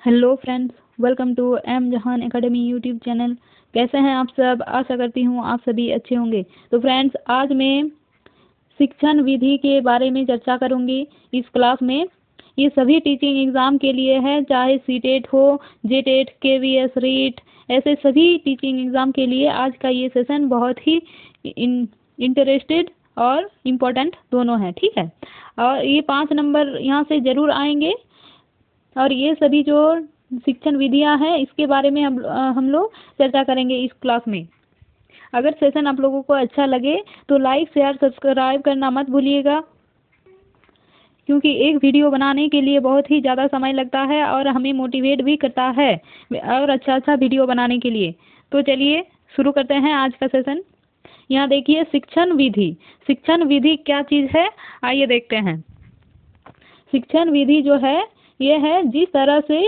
Hello friends, welcome to M Jahan academy YouTube channel. कैसे हैं आप सब? आशा करती हूँ आप सभी अच्छे होंगे। तो फ्रेंड्स, आज मैं शिक्षण विधि के बारे में चर्चा करूँगी इस क्लास में। ये सभी टीचिंग एग्ज़ाम के लिए है, चाहे सीटेट हो, जेटेट, केवीएस, रीट, ऐसे सभी टीचिंग एग्ज़ाम के लिए आज का ये सेशन बहुत ही इंटरेस्टेड और इम्पोर्टेंट दोनों है। ठीक है, और ये 5 नंबर यहाँ से ज़रूर आएंगे। और ये सभी जो शिक्षण विधियां हैं इसके बारे में हम लोग चर्चा करेंगे इस क्लास में। अगर सेशन आप लोगों को अच्छा लगे तो लाइक, शेयर, सब्सक्राइब करना मत भूलिएगा, क्योंकि एक वीडियो बनाने के लिए बहुत ही ज़्यादा समय लगता है और हमें मोटिवेट भी करता है और अच्छा वीडियो बनाने के लिए। तो चलिए शुरू करते हैं आज का सेशन। यहाँ देखिए, शिक्षण विधि। शिक्षण विधि क्या चीज़ है, आइए देखते हैं। शिक्षण विधि जो है ये है जिस तरह से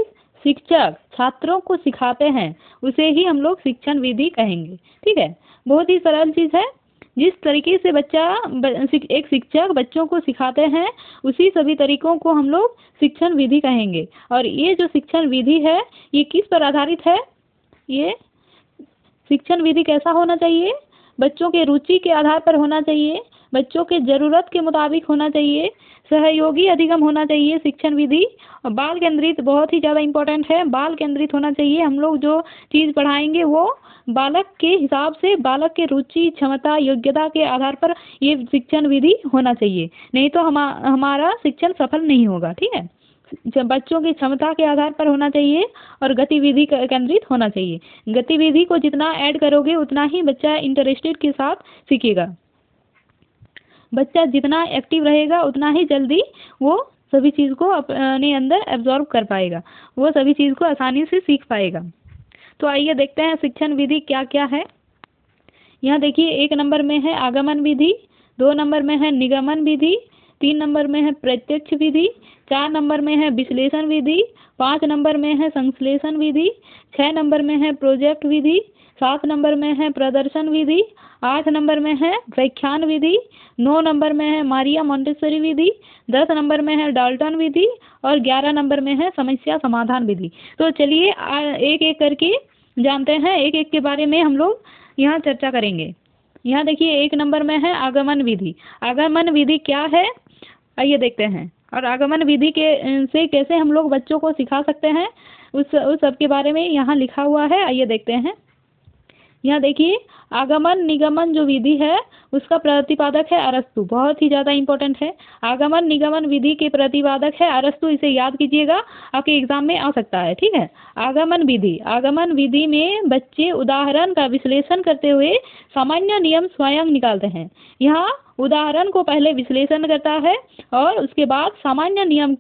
शिक्षक छात्रों को सिखाते हैं उसे ही हम लोग शिक्षण विधि कहेंगे। ठीक है, बहुत ही सरल चीज़ है। जिस तरीके से एक शिक्षक बच्चों को सिखाते हैं उसी सभी तरीकों को हम लोग शिक्षण विधि कहेंगे। और ये जो शिक्षण विधि है ये किस पर आधारित है? ये शिक्षण विधि कैसा होना चाहिए? बच्चों के रुचि के आधार पर होना चाहिए, बच्चों के ज़रूरत के मुताबिक होना चाहिए, सहयोगी अधिगम होना चाहिए शिक्षण विधि, और बाल केंद्रित बहुत ही ज़्यादा इम्पोर्टेंट है। बाल केंद्रित होना चाहिए। हम लोग जो चीज़ पढ़ाएंगे वो बालक के हिसाब से, बालक के रुचि, क्षमता, योग्यता के आधार पर ये शिक्षण विधि होना चाहिए, नहीं तो हमारा शिक्षण सफल नहीं होगा। ठीक है, बच्चों की क्षमता के आधार पर होना चाहिए और गतिविधि केंद्रित होना चाहिए। गतिविधि को जितना ऐड करोगे उतना ही बच्चा इंटरेस्टेड के साथ सीखेगा। बच्चा जितना एक्टिव रहेगा उतना ही जल्दी वो सभी चीज़ को अपने अंदर एब्जॉर्ब कर पाएगा, वो सभी चीज़ को आसानी से सीख पाएगा। तो आइए देखते हैं शिक्षण विधि क्या क्या है। यहाँ देखिए, 1 नंबर में है आगमन विधि, 2 नंबर में है निगमन विधि, 3 नंबर में है प्रत्यक्ष विधि, 4 नंबर में है विश्लेषण विधि, 5 नंबर में है संश्लेषण विधि, 6 नंबर में है प्रोजेक्ट विधि, 7 नंबर में है प्रदर्शन विधि, 8 नंबर में है व्याख्यान विधि, 9 नंबर में है मारिया मोंटेसरी विधि, 10 नंबर में है डाल्टन विधि और 11 नंबर में है समस्या समाधान विधि। तो चलिए एक एक करके जानते हैं, एक एक के बारे में हम लोग यहाँ चर्चा करेंगे। यहाँ देखिए, 1 नंबर में है आगमन विधि। आगमन विधि क्या है, आइए देखते हैं। और आगमन विधि के से कैसे हम लोग बच्चों को सिखा सकते हैं उस सब के बारे में यहाँ लिखा हुआ है, आइए देखते हैं। यहाँ देखिए, आगमन निगमन जो विधि है उसका प्रतिपादक है अरस्तु, बहुत ही ज़्यादा इम्पोर्टेंट है। आगमन निगमन विधि के प्रतिपादक है अरस्तु, इसे याद कीजिएगा, आपके एग्जाम में आ सकता है। ठीक है, आगमन विधि। आगमन विधि में बच्चे उदाहरण का विश्लेषण करते हुए सामान्य नियम स्वयं निकालते हैं। यहाँ उदाहरण को पहले विश्लेषण करता है और उसके बाद सामान्य नियम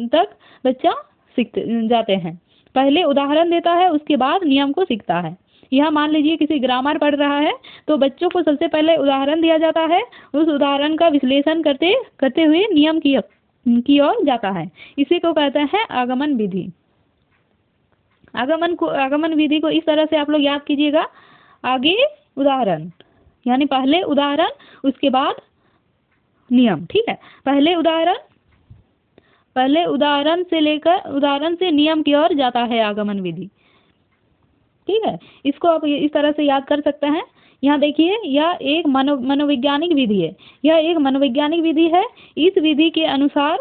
तक बच्चा सीख जाते हैं। पहले उदाहरण देता है, उसके बाद नियम को सीखता है। यह मान लीजिए किसी ग्रामर पढ़ रहा है तो बच्चों को सबसे पहले उदाहरण दिया जाता है, उस उदाहरण का विश्लेषण करते हुए नियम की ओर जाता है। इसी को कहते हैं आगमन विधि। आगमन विधि को इस तरह से आप लोग याद कीजिएगा, आगे उदाहरण, यानी पहले उदाहरण उसके बाद नियम। ठीक है, पहले उदाहरण से लेकर उदाहरण से नियम की ओर जाता है आगमन विधि। ठीक है, इसको आप इस तरह से याद कर सकते हैं। यहाँ देखिए, यह एक मनोवैज्ञानिक विधि है। यह एक मनोवैज्ञानिक विधि है। इस विधि के अनुसार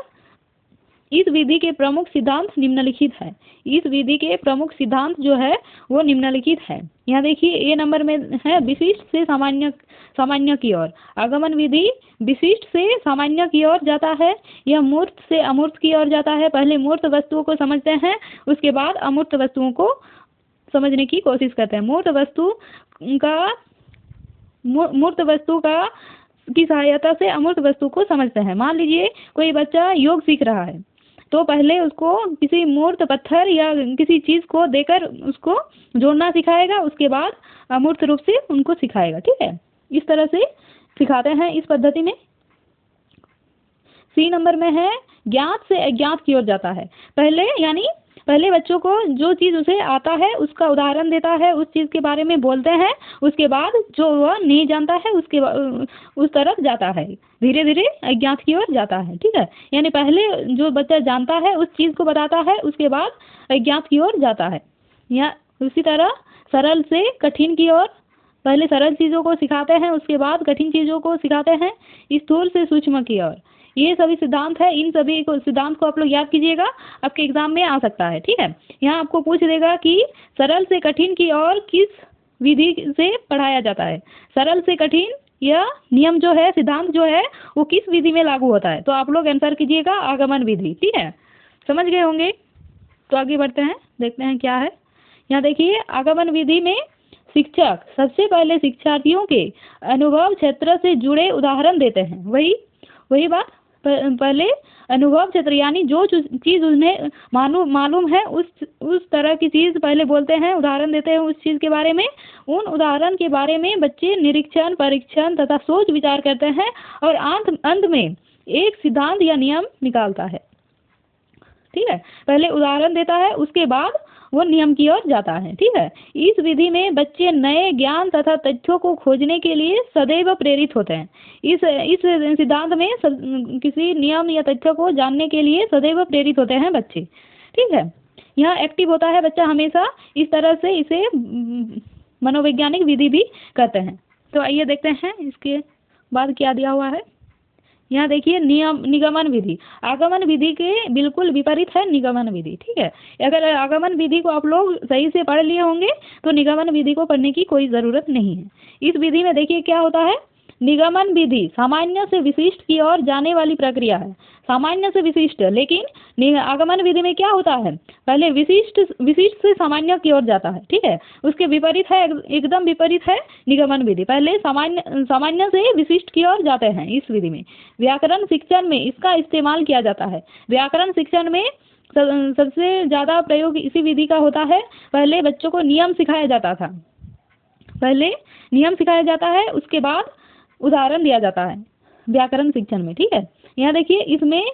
इस विधि के प्रमुख सिद्धांत निम्नलिखित है। इस विधि के प्रमुख सिद्धांत जो है वो निम्नलिखित है। यहाँ देखिए, ए नंबर में है विशिष्ट से सामान्य की ओर। आगमन विधि विशिष्ट से सामान्य की ओर जाता है। यह मूर्त से अमूर्त की ओर जाता है। पहले मूर्त वस्तुओं को समझते हैं, उसके बाद अमूर्त वस्तुओं को समझने की कोशिश करते हैं। मूर्त वस्तु की सहायता से अमूर्त वस्तु को समझते हैं। मान लीजिए कोई बच्चा योग सीख रहा है तो पहले उसको किसी मूर्त पत्थर या किसी चीज़ को देकर उसको जोड़ना सिखाएगा, उसके बाद अमूर्त रूप से उनको सिखाएगा। ठीक है, इस तरह से सिखाते हैं इस पद्धति में। सी नंबर में है ज्ञात से अज्ञात की ओर जाता है। पहले यानी पहले बच्चों को जो चीज़ उसे आता है उसका उदाहरण देता है, उस चीज़ के बारे में बोलते हैं, उसके बाद जो वह नहीं जानता है उस तरफ जाता है, धीरे धीरे अज्ञात की ओर जाता है। ठीक है, यानी पहले जो बच्चा जानता है उस चीज़ को बताता है, उसके बाद अज्ञात की ओर जाता है। या उसी तरह सरल से कठिन की ओर, पहले सरल चीज़ों को सिखाते हैं, उसके बाद कठिन चीज़ों को सिखाते हैं, स्थूल से सूक्ष्म की ओर। ये सभी सिद्धांत है, इन सभी को सिद्धांत को आप लोग याद कीजिएगा, आपके एग्जाम में आ सकता है। ठीक है, यहाँ आपको पूछ देगा कि सरल से कठिन की ओर किस विधि से पढ़ाया जाता है। सरल से कठिन यह नियम जो है, सिद्धांत जो है, वो किस विधि में लागू होता है, तो आप लोग आंसर कीजिएगा आगमन विधि। ठीक है, समझ गए होंगे। तो आगे बढ़ते हैं, देखते हैं क्या है। यहाँ देखिए, आगमन विधि में शिक्षक सबसे पहले शिक्षार्थियों के अनुभव क्षेत्र से जुड़े उदाहरण देते हैं। वही बात, पहले अनुभव क्षेत्र यानी जो चीज़ उन्हें मालूम है उस तरह की चीज़ पहले बोलते हैं, उदाहरण देते हैं उस चीज़ के बारे में। उन उदाहरण के बारे में बच्चे निरीक्षण, परीक्षण तथा सोच विचार करते हैं और अंत में एक सिद्धांत या नियम निकालता है। ठीक है, पहले उदाहरण देता है, उसके बाद वो नियम की ओर जाता है। ठीक है, इस विधि में बच्चे नए ज्ञान तथा तथ्यों को खोजने के लिए सदैव प्रेरित होते हैं। इस सिद्धांत में किसी नियम या तथ्यों को जानने के लिए सदैव प्रेरित होते हैं बच्चे। ठीक है, यहाँ एक्टिव होता है बच्चा हमेशा, इस तरह से इसे मनोवैज्ञानिक विधि भी कहते हैं। तो आइए देखते हैं इसके बाद क्या दिया हुआ है। यहाँ देखिए, निगमन विधि आगमन विधि के बिल्कुल विपरीत है निगमन विधि। ठीक है, अगर आगमन विधि को आप लोग सही से पढ़ लिए होंगे तो निगमन विधि को पढ़ने की कोई ज़रूरत नहीं है। इस विधि में देखिए क्या होता है। निगमन विधि सामान्य से विशिष्ट की ओर जाने वाली प्रक्रिया है, सामान्य से विशिष्ट। लेकिन आगमन विधि में क्या होता है, पहले विशिष्ट से सामान्य की ओर जाता है। ठीक है, उसके विपरीत है, एकदम विपरीत है निगमन विधि। पहले सामान्य से विशिष्ट की ओर जाते हैं। इस विधि में व्याकरण शिक्षण में इसका इस्तेमाल किया जाता है। व्याकरण शिक्षण में सबसे ज़्यादा प्रयोग इसी विधि का होता है। पहले बच्चों को नियम सिखाया जाता था, पहले नियम सिखाया जाता है, उसके बाद उदाहरण दिया जाता है व्याकरण शिक्षण में। ठीक है, यहाँ देखिए, इसमें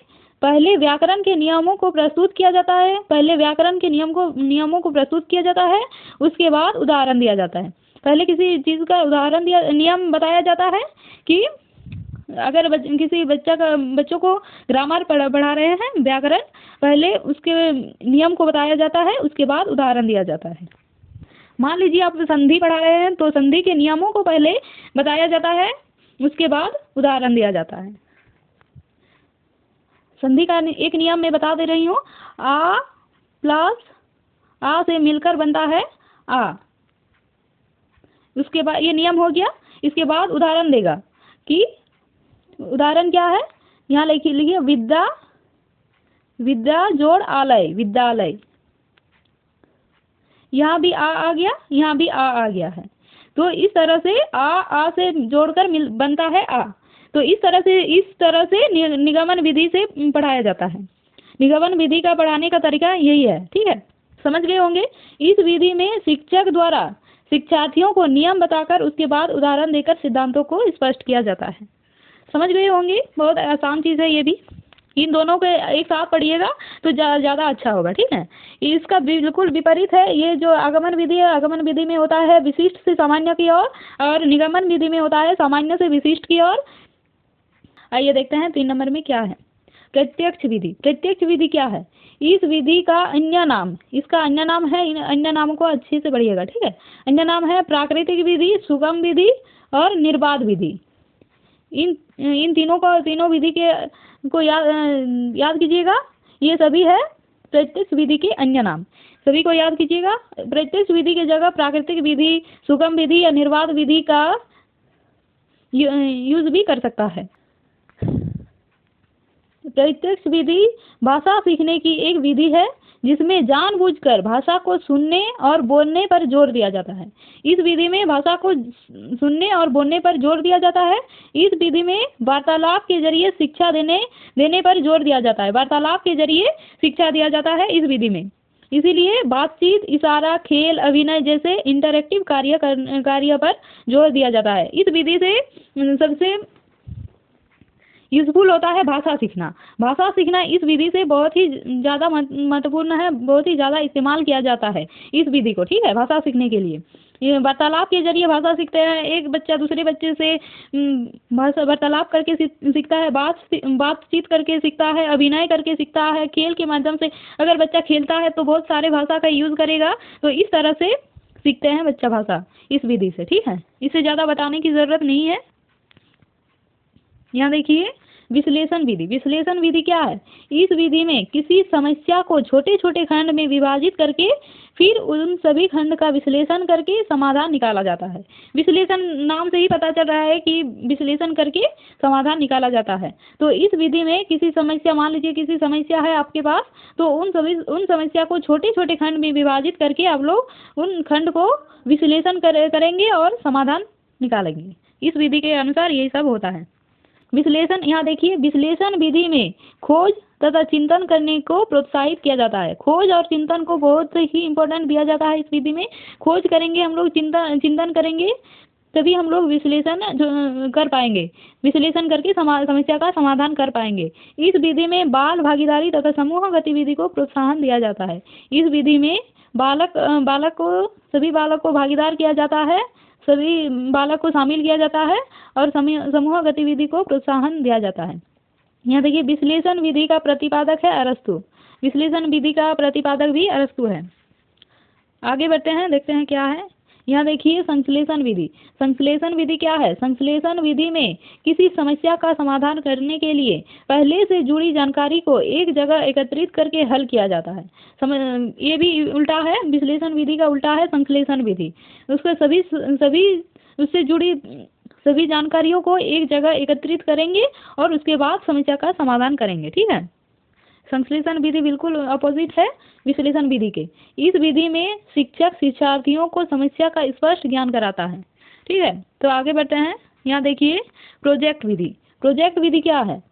पहले व्याकरण के नियमों को प्रस्तुत किया जाता है, पहले व्याकरण के नियमों को प्रस्तुत किया जाता है, उसके बाद उदाहरण दिया जाता है। पहले किसी चीज़ का उदाहरण नियम बताया जाता है कि अगर किसी बच्चों को ग्रामर पढ़ा रहे हैं, व्याकरण, पहले उसके नियम को बताया जाता है, उसके बाद उदाहरण दिया जाता है। मान लीजिए आप संधि पढ़ा रहे हैं तो संधि के नियमों को पहले बताया जाता है, उसके बाद उदाहरण दिया जाता है। संधि का एक नियम मैं बता दे रही हूँ, आ प्लस आ से मिलकर बनता है आ। उसके बाद ये नियम हो गया, इसके बाद उदाहरण देगा कि उदाहरण क्या है। यहाँ लिखिए विद्या जोड़ आलय, विद्यालय। यहाँ भी आ गया, यहाँ भी आ गया है। तो इस तरह से आ से जोड़कर बनता है आ। तो इस तरह से निगमन विधि से पढ़ाया जाता है। निगमन विधि का पढ़ाने का तरीका यही है। ठीक है, समझ गए होंगे। इस विधि में शिक्षक द्वारा शिक्षार्थियों को नियम बताकर उसके बाद उदाहरण देकर सिद्धांतों को स्पष्ट किया जाता है। समझ गए होंगे, बहुत आसान चीज़ है ये भी। इन दोनों के एक साथ पढ़िएगा तो ज़्यादा अच्छा होगा। ठीक है, इसका बिल्कुल विपरीत है। ये जो आगमन विधि है, आगमन विधि में होता है विशिष्ट से सामान्य की ओर, और निगमन विधि में होता है सामान्य से विशिष्ट की ओर। आइए देखते हैं 3 नंबर में क्या है, प्रत्यक्ष विधि। प्रत्यक्ष विधि क्या है, इस विधि का अन्य नाम, इसका अन्य नाम है, इन अन्य नामों को अच्छे से पढ़िएगा। ठीक है, अन्य नाम है प्राकृतिक विधि, सुगम विधि और निर्बाध विधि। इन तीनों विधि को याद कीजिएगा। ये सभी है प्रत्यक्ष विधि के अन्य नाम, सभी को याद कीजिएगा। प्रत्यक्ष विधि की जगह प्राकृतिक विधि, सुगम विधि या निर्बाध विधि का यूज भी कर सकता है। प्रत्यक्ष विधि भाषा सीखने की एक विधि है जिसमें जानबूझकर भाषा को सुनने और बोलने पर जोर दिया जाता है। इस विधि में भाषा को सुनने और बोलने पर जोर दिया जाता है। इस विधि में वार्तालाप के जरिए शिक्षा देने पर जोर दिया जाता है। वार्तालाप के जरिए शिक्षा दिया जाता है इस विधि में। इसीलिए बातचीत, इशारा, खेल, अभिनय जैसे इंटरैक्टिव कार्य पर जोर दिया जाता है। इस विधि से यूजफुल होता है भाषा सीखना। भाषा सीखना इस विधि से बहुत ही ज़्यादा महत्वपूर्ण है, बहुत ही ज़्यादा इस्तेमाल किया जाता है इस विधि को, ठीक है, भाषा सीखने के लिए। ये वार्तालाप के जरिए भाषा सीखते हैं, एक बच्चा दूसरे बच्चे से भाषा वार्तालाप करके सीखता है, बातचीत करके सीखता है, अभिनय करके सीखता है, खेल के माध्यम से। अगर बच्चा खेलता है तो बहुत सारे भाषा का यूज़ करेगा, तो इस तरह से सीखते हैं बच्चा भाषा इस विधि से, ठीक है। इससे ज़्यादा बताने की ज़रूरत नहीं है। यहाँ देखिए विश्लेषण विधि। विश्लेषण विधि क्या है? इस विधि में किसी समस्या को छोटे छोटे खंड में विभाजित करके फिर उन सभी खंड का विश्लेषण करके समाधान निकाला जाता है। विश्लेषण नाम से ही पता चल रहा है कि विश्लेषण करके समाधान निकाला जाता है। तो इस विधि में किसी समस्या, मान लीजिए किसी समस्या है आपके पास, तो उन समस्या को छोटे छोटे खंड में विभाजित करके आप लोग उन खंड को विश्लेषण करेंगे और समाधान निकालेंगे। इस विधि के अनुसार यही सब होता है। विश्लेषण, यहाँ देखिए विश्लेषण विधि में खोज तथा चिंतन करने को प्रोत्साहित किया जाता है। खोज और चिंतन को बहुत ही इम्पोर्टेंट दिया जाता है इस विधि में। खोज करेंगे हम लोग, चिंतन करेंगे, तभी हम लोग विश्लेषण कर पाएंगे। विश्लेषण करके समस्या का समाधान कर पाएंगे। इस विधि में बाल भागीदारी तथा समूह गतिविधि को प्रोत्साहन दिया जाता है। इस विधि में सभी बालक को भागीदार किया जाता है, सभी बालक को शामिल किया जाता है और समूह गतिविधि को प्रोत्साहन दिया जाता है। यहाँ देखिए विश्लेषण विधि का प्रतिपादक है अरस्तु। विश्लेषण विधि का प्रतिपादक भी अरस्तु है। आगे बढ़ते हैं, देखते हैं क्या है। यहाँ देखिए संश्लेषण विधि। संश्लेषण विधि क्या है? संश्लेषण विधि में किसी समस्या का समाधान करने के लिए पहले से जुड़ी जानकारी को एक जगह एकत्रित करके हल किया जाता है। ये भी उल्टा है, विश्लेषण विधि का उल्टा है संश्लेषण विधि। उससे जुड़ी सभी जानकारियों को एक जगह एकत्रित करेंगे और उसके बाद समस्या का समाधान करेंगे, ठीक है। संश्लेषण विधि बिल्कुल अपोजिट है विश्लेषण विधि के। इस विधि में शिक्षक शिक्षार्थियों को समस्या का स्पष्ट ज्ञान कराता है, ठीक है। तो आगे बढ़ते हैं। यहाँ देखिए प्रोजेक्ट विधि। प्रोजेक्ट विधि क्या है?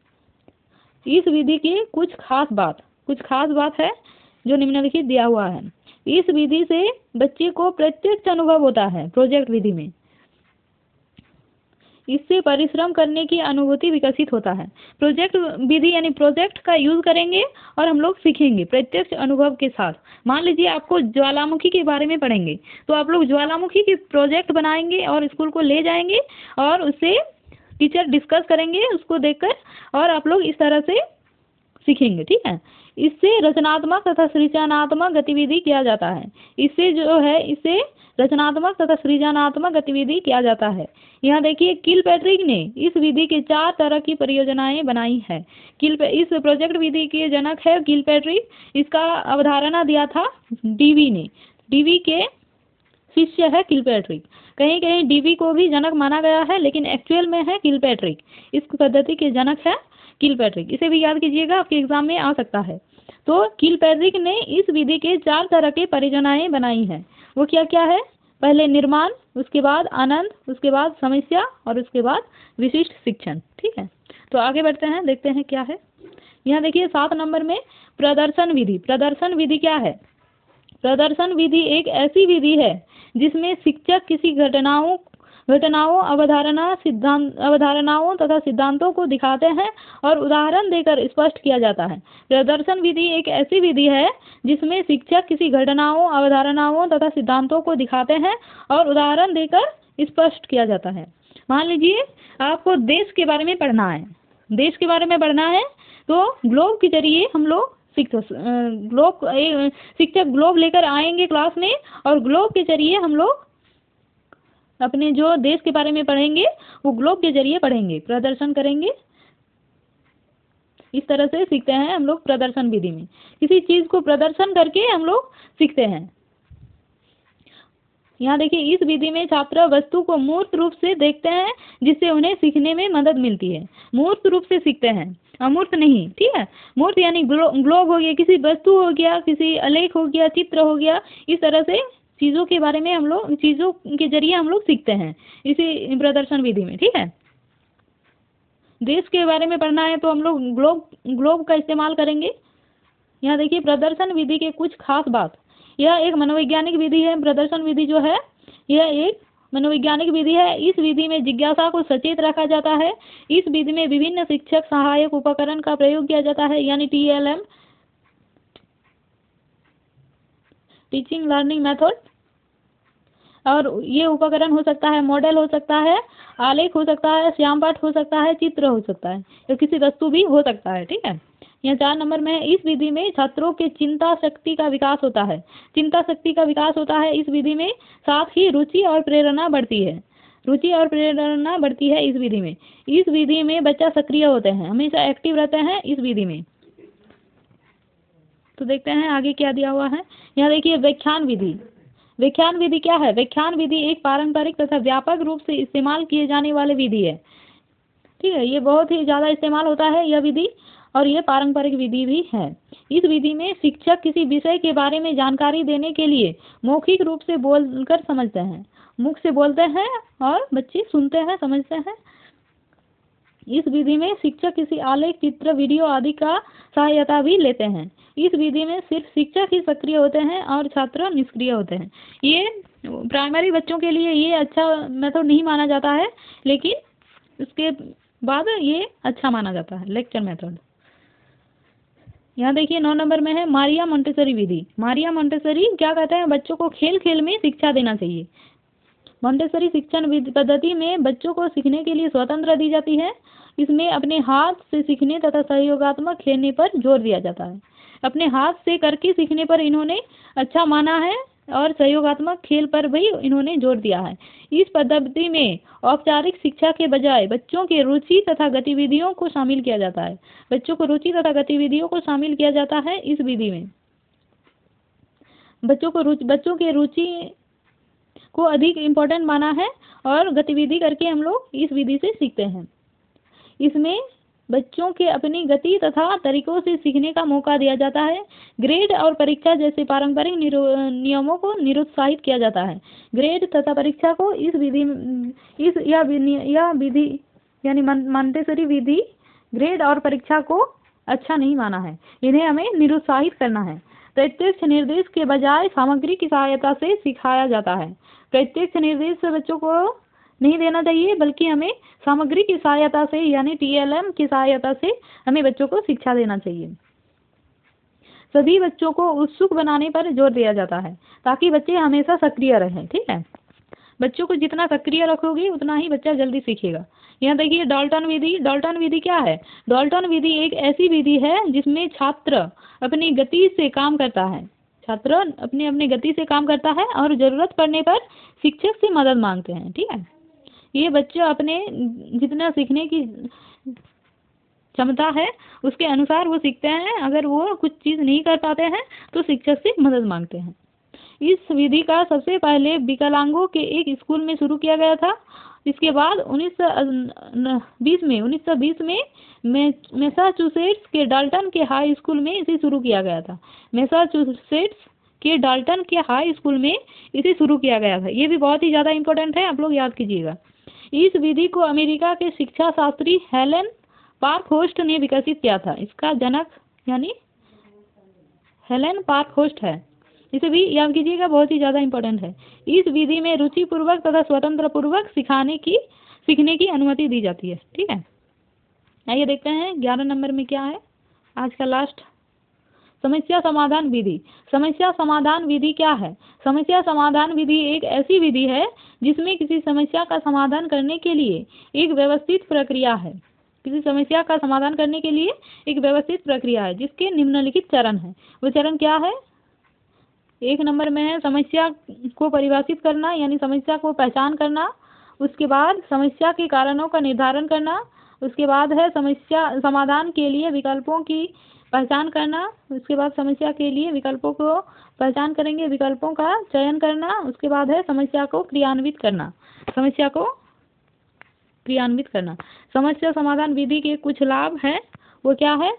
इस विधि की कुछ खास बात है जो निम्नलिखित दिया हुआ है। इस विधि से बच्चे को प्रत्यक्ष अनुभव होता है। प्रोजेक्ट विधि में इससे परिश्रम करने की अनुभूति विकसित होता है। प्रोजेक्ट विधि यानी प्रोजेक्ट का यूज करेंगे और हम लोग सीखेंगे प्रत्यक्ष अनुभव के साथ। मान लीजिए आपको ज्वालामुखी के बारे में पढ़ेंगे, तो आप लोग ज्वालामुखी की प्रोजेक्ट बनाएंगे और स्कूल को ले जाएंगे और उससे टीचर डिस्कस करेंगे उसको देखकर, और आप लोग इस तरह से सीखेंगे, ठीक है। इससे रचनात्मक तथा सृजनात्मक गतिविधि किया जाता है। इससे रचनात्मक तथा सृजनात्मक गतिविधि किया जाता है। यहाँ देखिए किलपैट्रिक ने इस विधि के 4 तरह की परियोजनाएं बनाई है। इस प्रोजेक्ट विधि के जनक है किलपैट्रिक। इसका अवधारणा दिया था डीवी ने। डीवी के शिष्य है किलपैट्रिक। कहीं कहीं डीवी को भी जनक माना गया है, लेकिन एक्चुअल में है किलपैट्रिक। इस पद्धति के जनक है किलपैट्रिक। इसे भी याद कीजिएगा, आपके एग्जाम में आ सकता है। तो किलपैट्रिक ने इस विधि के 4 तरह के परियोजनाएं बनाई हैं। वो क्या क्या है? पहले निर्माण, उसके बाद आनंद, उसके बाद समस्या और उसके बाद विशिष्ट शिक्षण, ठीक है। तो आगे बढ़ते हैं, देखते हैं क्या है। यहाँ देखिए 7 नंबर में प्रदर्शन विधि। प्रदर्शन विधि क्या है? प्रदर्शन विधि एक ऐसी विधि है जिसमें शिक्षक किसी घटनाओं, अवधारणाओं तथा सिद्धांतों को दिखाते हैं और उदाहरण देकर स्पष्ट किया जाता है। प्रदर्शन विधि एक ऐसी विधि है जिसमें शिक्षक किसी घटनाओं, अवधारणाओं तथा सिद्धांतों को दिखाते हैं और उदाहरण देकर स्पष्ट किया जाता है। मान लीजिए आपको देश के बारे में पढ़ना है, तो ग्लोब के जरिए हम लोग शिक्षक ग्लोब लेकर आएंगे क्लास में, और ग्लोब के जरिए हम लोग अपने जो देश के बारे में पढ़ेंगे वो ग्लोब के जरिए पढ़ेंगे, प्रदर्शन करेंगे। इस तरह से सीखते हैं हम लोग प्रदर्शन विधि में। किसी चीज को प्रदर्शन करके हम लोग सीखते हैं। यहाँ देखिए इस विधि में छात्र वस्तु को मूर्त रूप से देखते हैं, जिससे उन्हें सीखने में मदद मिलती है। मूर्त रूप से सीखते हैं, अमूर्त नहीं, ठीक है। मूर्त यानी ग्लोब हो गया, किसी वस्तु हो गया, किसी आलेख हो गया, चित्र हो गया। इस तरह से चीज़ों के बारे में हम लोग, चीज़ों के जरिए हम लोग सीखते हैं इसी प्रदर्शन विधि में, ठीक है। देश के बारे में पढ़ना है तो हम लोग ग्लोब का इस्तेमाल करेंगे। यहाँ देखिए प्रदर्शन विधि के कुछ खास बात। यह एक मनोवैज्ञानिक विधि है। प्रदर्शन विधि जो है यह एक मनोवैज्ञानिक विधि है। इस विधि में जिज्ञासा को सचेत रखा जाता है। इस विधि में विभिन्न शिक्षक सहायक उपकरण का प्रयोग किया जाता है, यानी TLM, टीचिंग लर्निंग मेथड। और ये उपकरण हो सकता है मॉडल हो सकता है, आलेख हो सकता है, श्यामपाठ हो सकता है, चित्र हो सकता है, या किसी वस्तु भी हो सकता है। ठीक है। यहाँ 4 नंबर में है, इस विधि में छात्रों के चिंता शक्ति का विकास होता है। चिंता शक्ति का विकास होता है इस विधि में, साथ ही रुचि और प्रेरणा बढ़ती है। रुचि और प्रेरणा बढ़ती है इस विधि में। इस विधि में बच्चा सक्रिय होते हैं, हमेशा एक्टिव रहते हैं इस विधि में। तो देखते हैं आगे क्या दिया हुआ है। यहाँ देखिए व्याख्यान विधि। व्याख्यान विधि क्या है? व्याख्यान विधि एक पारंपरिक तथा व्यापक रूप से इस्तेमाल किए जाने वाले विधि है। ठीक है, ये बहुत ही ज़्यादा इस्तेमाल होता है यह विधि, और ये पारंपरिक विधि भी है। इस विधि में शिक्षक किसी विषय के बारे में जानकारी देने के लिए मौखिक रूप से बोलकर समझते हैं, मुख से बोलते हैं और बच्चे सुनते हैं, समझते हैं। इस विधि में शिक्षक किसी आलेख, चित्र, वीडियो आदि का सहायता भी लेते हैं। इस विधि में सिर्फ शिक्षक ही सक्रिय होते हैं और छात्र निष्क्रिय होते हैं। ये प्राइमरी बच्चों के लिए ये अच्छा मेथड नहीं माना जाता है, लेकिन उसके बाद ये अच्छा माना जाता है, लेक्चर मेथड। यहाँ देखिए 9 नंबर में है मारिया मोंटेसरी विधि। मारिया मोंटेसरी क्या कहते हैं? बच्चों को खेल खेल में शिक्षा देना चाहिए। मोंटेसरी शिक्षण पद्धति में बच्चों को सीखने के लिए स्वतंत्रता दी जाती है। इसमें अपने हाथ से सीखने तथा सहयोगात्मक खेलने पर जोर दिया जाता है। अपने हाथ से करके सीखने पर इन्होंने अच्छा माना है और सहयोगात्मक खेल पर भी इन्होंने जोर दिया है। इस पद्धति में औपचारिक शिक्षा के बजाय बच्चों के रुचि तथा गतिविधियों को शामिल किया जाता है। बच्चों को रुचि तथा गतिविधियों को शामिल किया जाता है इस विधि में। बच्चों के रुचि को अधिक इम्पोर्टेंट माना है और गतिविधि करके हम लोग इस विधि से सीखते हैं। इसमें बच्चों के अपनी गति तथा तरीकों से सीखने का मौका दिया जाता है। ग्रेड और परीक्षा जैसे पारंपरिक नियमों को निरुत्साहित किया जाता है। ग्रेड तथा परीक्षा को इस विधि यह विधि यानी मोंटेसरी विधि ग्रेड और परीक्षा को अच्छा नहीं माना है, इन्हें हमें निरुत्साहित करना है। प्रत्यक्ष निर्देश के बजाय सामग्री की सहायता से सिखाया जाता है। प्रत्यक्ष निर्देश से बच्चों को नहीं देना चाहिए, बल्कि हमें सामग्री की सहायता से यानी TLM की सहायता से हमें बच्चों को शिक्षा देना चाहिए। सभी बच्चों को उत्सुक बनाने पर जोर दिया जाता है ताकि बच्चे हमेशा सक्रिय रहें। ठीक है, बच्चों को जितना सक्रिय रखोगे उतना ही बच्चा जल्दी सीखेगा। यहाँ देखिए डाल्टन विधि। डाल्टन विधि क्या है? डाल्टन विधि एक ऐसी विधि है जिसमें छात्र अपनी गति से काम करता है। छात्र अपनी गति से काम करता है और जरूरत पड़ने पर शिक्षक से मदद मांगते हैं। ठीक है, ये बच्चे अपने जितना सीखने की क्षमता है उसके अनुसार वो सीखते हैं। अगर वो कुछ चीज़ नहीं कर पाते हैं तो शिक्षक से मदद मांगते हैं। इस विधि का सबसे पहले विकलांगों के एक स्कूल में शुरू किया गया था। इसके बाद 1920 में मैसाचुसेट्स के डाल्टन के हाई स्कूल में इसे शुरू किया गया था। मैसाचुसेट्स के डाल्टन के हाई स्कूल में इसे शुरू किया गया था। ये भी बहुत ही ज़्यादा इम्पोर्टेंट है, आप लोग याद कीजिएगा। इस विधि को अमेरिका के शिक्षा शास्त्री हेलन पार्कहोस्ट ने विकसित किया था। इसका जनक यानी हेलन पार्कहोस्ट है। इसे भी याद कीजिएगा, बहुत ही ज़्यादा इम्पोर्टेंट है। इस विधि में रुचिपूर्वक तथा स्वतंत्र पूर्वक सीखने की अनुमति दी जाती है। ठीक है, आइए देखते हैं 11 नंबर में क्या है आज का लास्ट। समस्या समाधान विधि। समस्या समाधान विधि क्या है? समस्या समाधान विधि एक ऐसी विधि है जिसमें किसी समस्या का समाधान करने के लिए एक व्यवस्थित प्रक्रिया है। किसी समस्या का समाधान करने के लिए एक व्यवस्थित प्रक्रिया है जिसके निम्नलिखित चरण है। वो चरण क्या है? 1 नंबर में है समस्या को परिभाषित करना, यानी समस्या को पहचान करना। उसके बाद समस्या के कारणों का निर्धारण करना। उसके बाद है समस्या समाधान के लिए विकल्पों की पहचान करना। उसके बाद समस्या के लिए विकल्पों को पहचान करेंगे, विकल्पों का चयन करना। उसके बाद है समस्या को क्रियान्वित करना। समस्या समाधान विधि के कुछ लाभ हैं, वो क्या है?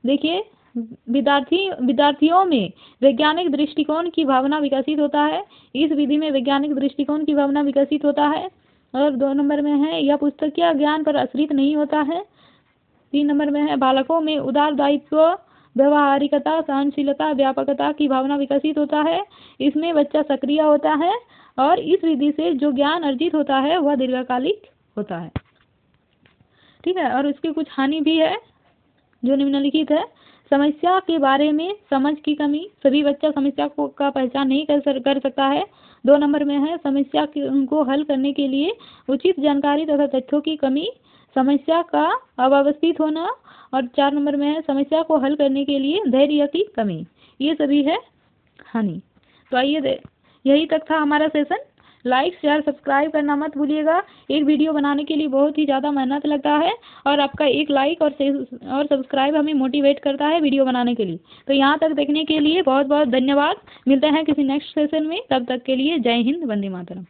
देखिए, विद्यार्थियों में वैज्ञानिक दृष्टिकोण की भावना विकसित होता है। इस विधि में वैज्ञानिक दृष्टिकोण की भावना विकसित होता है। और 2 नंबर में है यह पुस्तकीय ज्ञान पर आश्रित नहीं होता है। 3 नंबर में है बालकों में व्यवहारिकता, सहनशीलता, व्यापकता की भावना विकसित होता है। इसमें बच्चा सक्रिय होता है और इस विधि से जो ज्ञान अर्जित होता है वह दीर्घकालिक होता है। ठीक है, और इसकी कुछ हानि भी है जो निम्नलिखित है। समस्या के बारे में समझ की कमी, सभी बच्चा समस्या का पहचान नहीं कर सकता है। 2 नंबर में है समस्या को हल करने के लिए उचित जानकारी तथा तथ्यों की कमी, समस्या का अव्यवस्थित होना, और 4 नंबर में है समस्या को हल करने के लिए धैर्य की कमी। ये सभी है हानि। तो आइए, यही तक था हमारा सेशन। लाइक शेयर सब्सक्राइब करना मत भूलिएगा। एक वीडियो बनाने के लिए बहुत ही ज़्यादा मेहनत लगता है और आपका एक लाइक और सब्सक्राइब हमें मोटिवेट करता है वीडियो बनाने के लिए। तो यहाँ तक देखने के लिए बहुत बहुत धन्यवाद। मिलते हैं किसी नेक्स्ट सेशन में, तब तक के लिए जय हिंद, वंदे मातरम।